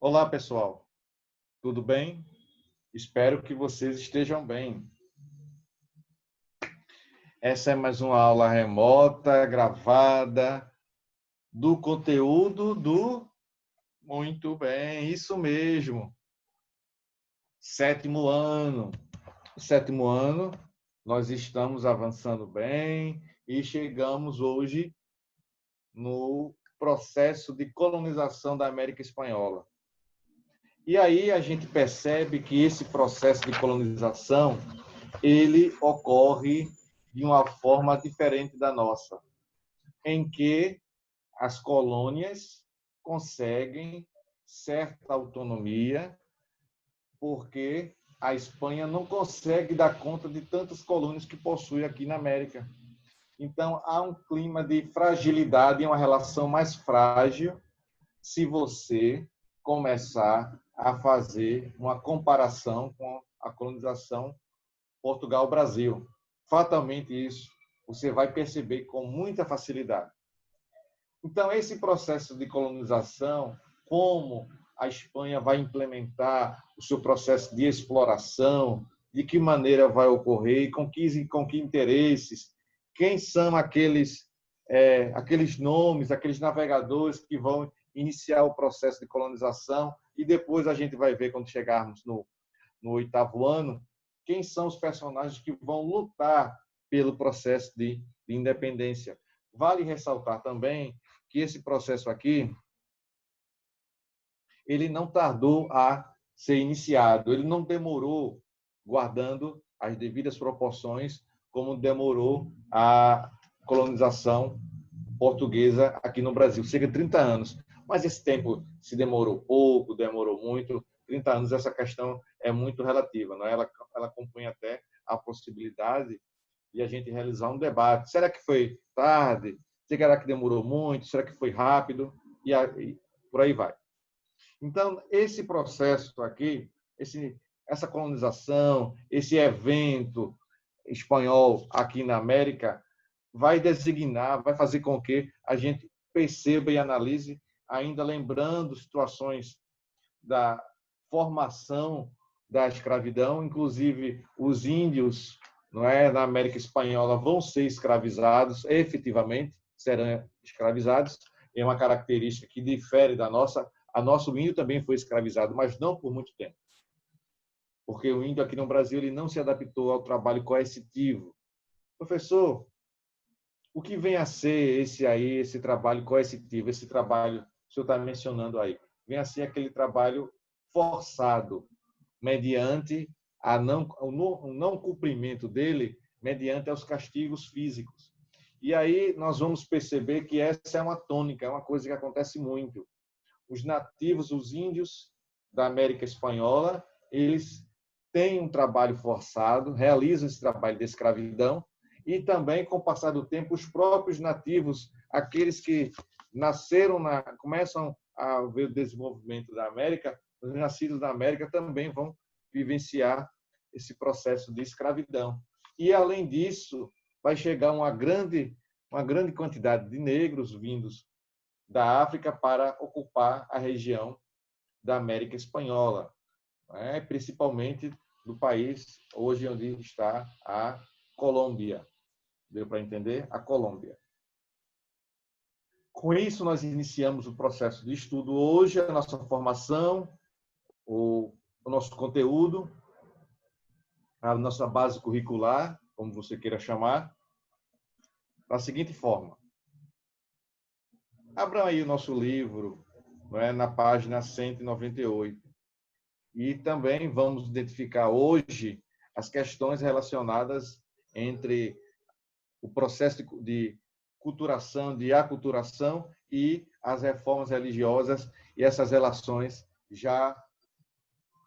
Olá, pessoal. Tudo bem? Espero que vocês estejam bem. Essa é mais uma aula remota, gravada, do conteúdo do... Muito bem, isso mesmo. Sétimo ano. Sétimo ano, nós estamos avançando bem e chegamos hoje no processo de colonização da América Espanhola. E aí a gente percebe que esse processo de colonização ele ocorre de uma forma diferente da nossa, em que as colônias conseguem certa autonomia, porque a Espanha não consegue dar conta de tantas colônias que possui aqui na América. Então, há um clima de fragilidade e uma relação mais frágil se você começar a fazer uma comparação com a colonização Portugal-Brasil. Fatalmente isso você vai perceber com muita facilidade. Então, esse processo de colonização, como a Espanha vai implementar o seu processo de exploração, de que maneira vai ocorrer, com que interesses, quem são aqueles nomes, aqueles navegadores que vão iniciar o processo de colonização, e depois a gente vai ver, quando chegarmos no oitavo ano, quem são os personagens que vão lutar pelo processo de independência. Vale ressaltar também que esse processo aqui, ele não tardou a ser iniciado, ele não demorou, guardando as devidas proporções, como demorou a colonização portuguesa aqui no Brasil, cerca de 30 anos. Mas esse tempo se demorou pouco, demorou muito. 30 anos, essa questão é muito relativa, não é? Ela compõe até a possibilidade de a gente realizar um debate. Será que foi tarde? Será que demorou muito? Será que foi rápido? E por aí vai. Então, esse processo aqui, essa colonização, esse evento espanhol aqui na América, vai designar, vai fazer com que a gente perceba e analise, ainda lembrando situações da formação da escravidão, inclusive os índios, não é, na América Espanhola vão ser escravizados, efetivamente serão escravizados, é uma característica que difere da nossa. A nosso índio também foi escravizado, mas não por muito tempo, porque o índio aqui no Brasil ele não se adaptou ao trabalho coercitivo. Professor, o que vem a ser esse trabalho coercitivo, esse trabalho que o senhor está mencionando aí? Vem a ser aquele trabalho forçado, mediante o não cumprimento dele, mediante os castigos físicos. E aí nós vamos perceber que essa é uma tônica, é uma coisa que acontece muito. Os nativos, os índios da América Espanhola, eles têm um trabalho forçado, realizam esse trabalho de escravidão, e também, com o passar do tempo, os próprios nativos, aqueles que começam a ver o desenvolvimento da América, os nascidos da América também vão vivenciar esse processo de escravidão. E, além disso, vai chegar uma grande quantidade de negros vindos da África para ocupar a região da América Espanhola, né? Principalmente do país hoje onde está a Colômbia. Deu para entender? A Colômbia. Com isso, nós iniciamos o processo de estudo hoje, a nossa formação, o nosso conteúdo, a nossa base curricular, como você queira chamar, da seguinte forma. Abram aí o nosso livro, não é, na página 198. E também vamos identificar hoje as questões relacionadas entre o processo de culturação, de aculturação e as reformas religiosas e essas relações já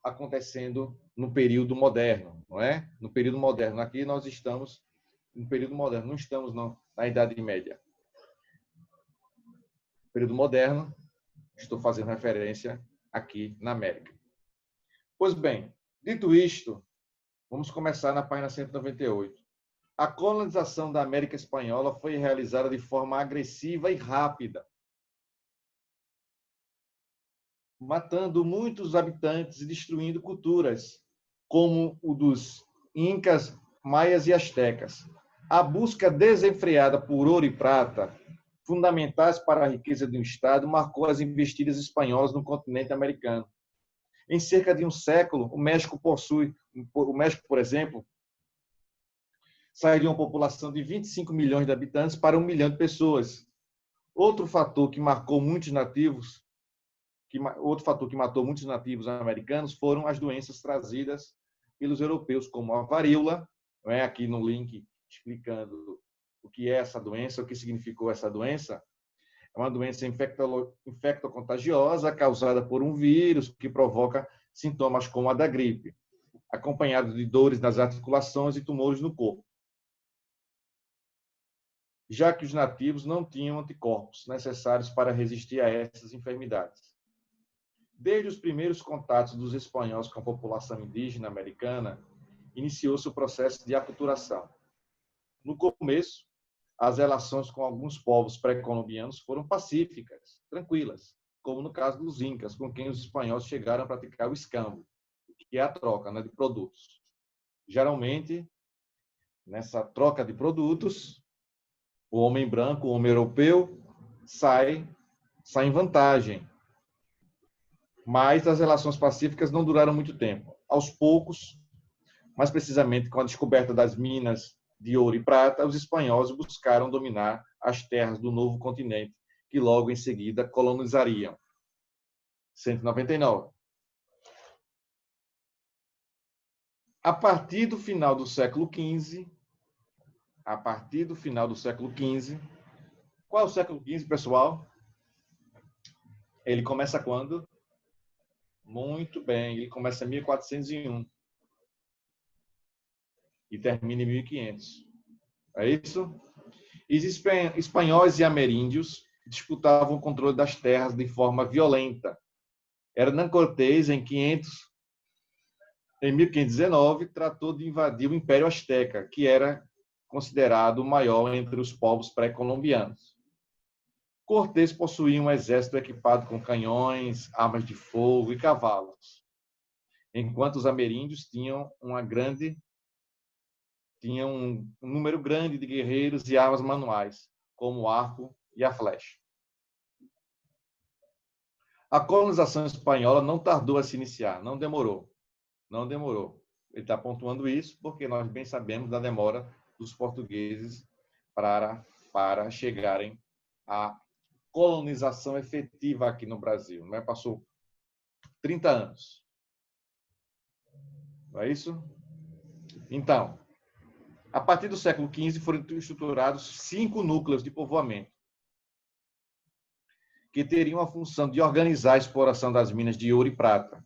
acontecendo no período moderno, não é? No período moderno. Aqui nós estamos no período moderno, não estamos na Idade Média. Período moderno, estou fazendo referência aqui na América. Pois bem, dito isto, vamos começar na página 198. A colonização da América Espanhola foi realizada de forma agressiva e rápida. matando muitos habitantes e destruindo culturas, como o dos incas, maias e astecas. A busca desenfreada por ouro e prata, fundamentais para a riqueza de um Estado, marcou as investidas espanholas no continente americano. Em cerca de um século, o México, por exemplo, saiu de uma população de 25 milhões de habitantes para 1 milhão de pessoas. Outro fator que matou muitos nativos americanos foram as doenças trazidas pelos europeus, como a varíola, não é? Aqui no link explicando o que é essa doença, o que significou essa doença. É uma doença infectocontagiosa causada por um vírus que provoca sintomas como a da gripe, acompanhado de dores nas articulações e tumores no corpo, já que os nativos não tinham anticorpos necessários para resistir a essas enfermidades. Desde os primeiros contatos dos espanhóis com a população indígena americana, iniciou-se o processo de aculturação. No começo, as relações com alguns povos pré-colombianos foram pacíficas, tranquilas, como no caso dos incas, com quem os espanhóis chegaram a praticar o escambo, que é a troca, né, de produtos. Geralmente, nessa troca de produtos, o homem branco, o homem europeu, sai em vantagem. Mas as relações pacíficas não duraram muito tempo. Aos poucos, mais precisamente com a descoberta das minas de ouro e prata, os espanhóis buscaram dominar as terras do novo continente, que logo em seguida colonizariam. 199. A partir do final do século XV, qual é o século XV, pessoal? Ele começa quando? Muito bem, ele começa em 1401 e termina em 1500. É isso? Os espanhóis e ameríndios disputavam o controle das terras de forma violenta. Hernán Cortés, em 1519, tratou de invadir o Império Azteca, que era considerado o maior entre os povos pré-colombianos. Cortés possuía um exército equipado com canhões, armas de fogo e cavalos, enquanto os ameríndios tinham um número grande de guerreiros e armas manuais, como o arco e a flecha. A colonização espanhola não tardou a se iniciar, não demorou. Ele está pontuando isso porque nós bem sabemos da demora dos portugueses para chegarem à colonização efetiva aqui no Brasil. Não é? Passou 30 anos. Não é isso? Então, a partir do século XV foram estruturados 5 núcleos de povoamento, que teriam a função de organizar a exploração das minas de ouro e prata.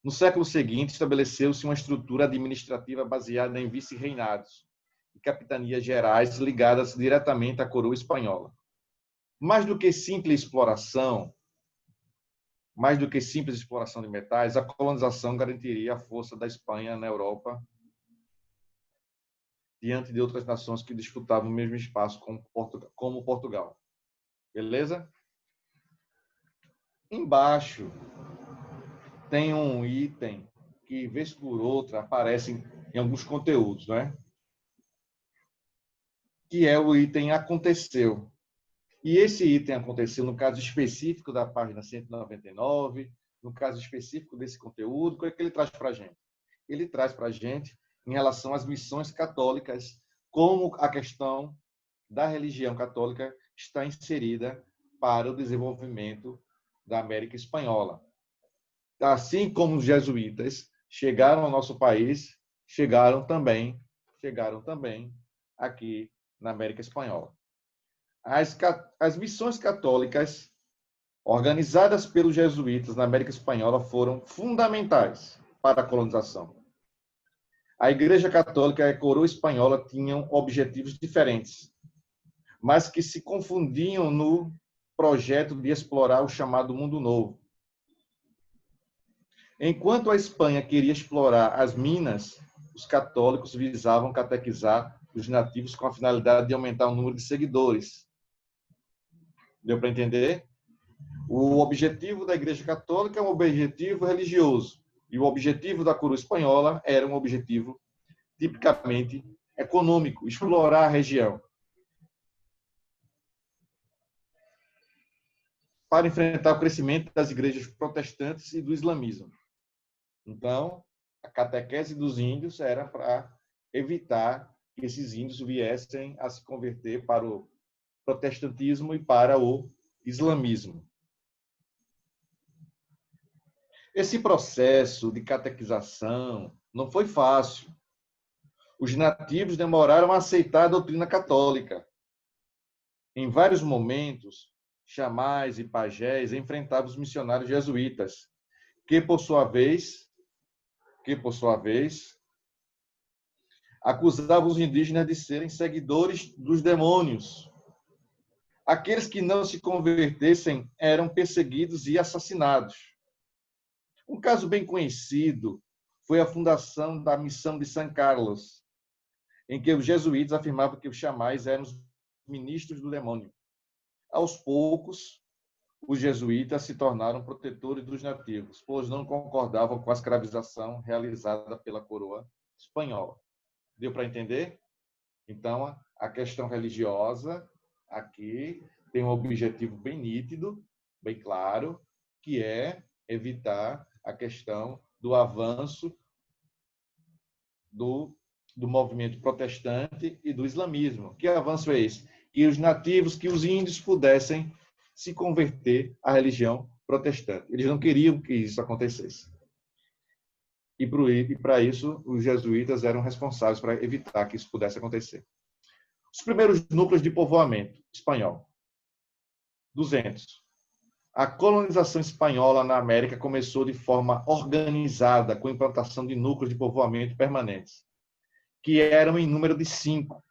No século seguinte, estabeleceu-se uma estrutura administrativa baseada em vice-reinados e capitanias gerais ligadas diretamente à coroa espanhola. Mais do que simples exploração de metais, a colonização garantiria a força da Espanha na Europa diante de outras nações que disputavam o mesmo espaço como Portugal. Beleza? Embaixo tem um item que, vez por outra, aparece em alguns conteúdos, né? Que é o item aconteceu. E esse item aconteceu no caso específico da página 199, no caso específico desse conteúdo, o que é que ele traz para a gente? Ele traz para a gente, em relação às missões católicas, como a questão da religião católica está inserida para o desenvolvimento da América Espanhola. Assim como os jesuítas chegaram ao nosso país, chegaram também aqui na América Espanhola. As missões católicas organizadas pelos jesuítas na América Espanhola foram fundamentais para a colonização. A Igreja Católica e a coroa espanhola tinham objetivos diferentes, mas que se confundiam no projeto de explorar o chamado Mundo Novo. Enquanto a Espanha queria explorar as minas, os católicos visavam catequizar os nativos com a finalidade de aumentar o número de seguidores. Deu para entender? O objetivo da Igreja Católica é um objetivo religioso, e o objetivo da coroa espanhola era um objetivo tipicamente econômico, explorar a região, para enfrentar o crescimento das igrejas protestantes e do islamismo. Então, a catequese dos índios era para evitar que esses índios viessem a se converter para o protestantismo e para o islamismo. Esse processo de catequização não foi fácil. Os nativos demoraram a aceitar a doutrina católica. Em vários momentos, chamais e pajés enfrentavam os missionários jesuítas, que por sua vez, acusavam os indígenas de serem seguidores dos demônios. Aqueles que não se convertessem eram perseguidos e assassinados. Um caso bem conhecido foi a fundação da missão de São Carlos, em que os jesuítas afirmavam que os chamais eram os ministros do demônio. Aos poucos, os jesuítas se tornaram protetores dos nativos, pois não concordavam com a escravização realizada pela coroa espanhola. Deu para entender? Então, a questão religiosa aqui tem um objetivo bem nítido, bem claro, que é evitar a questão do avanço do movimento protestante e do islamismo. Que avanço é esse? Que os nativos, que os índios pudessem se converter à religião protestante. Eles não queriam que isso acontecesse. E para isso, os jesuítas eram responsáveis para evitar que isso pudesse acontecer. Os primeiros núcleos de povoamento espanhol. 200. A colonização espanhola na América começou de forma organizada, com a implantação de núcleos de povoamento permanentes, que eram em número de 5,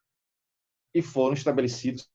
e foram estabelecidos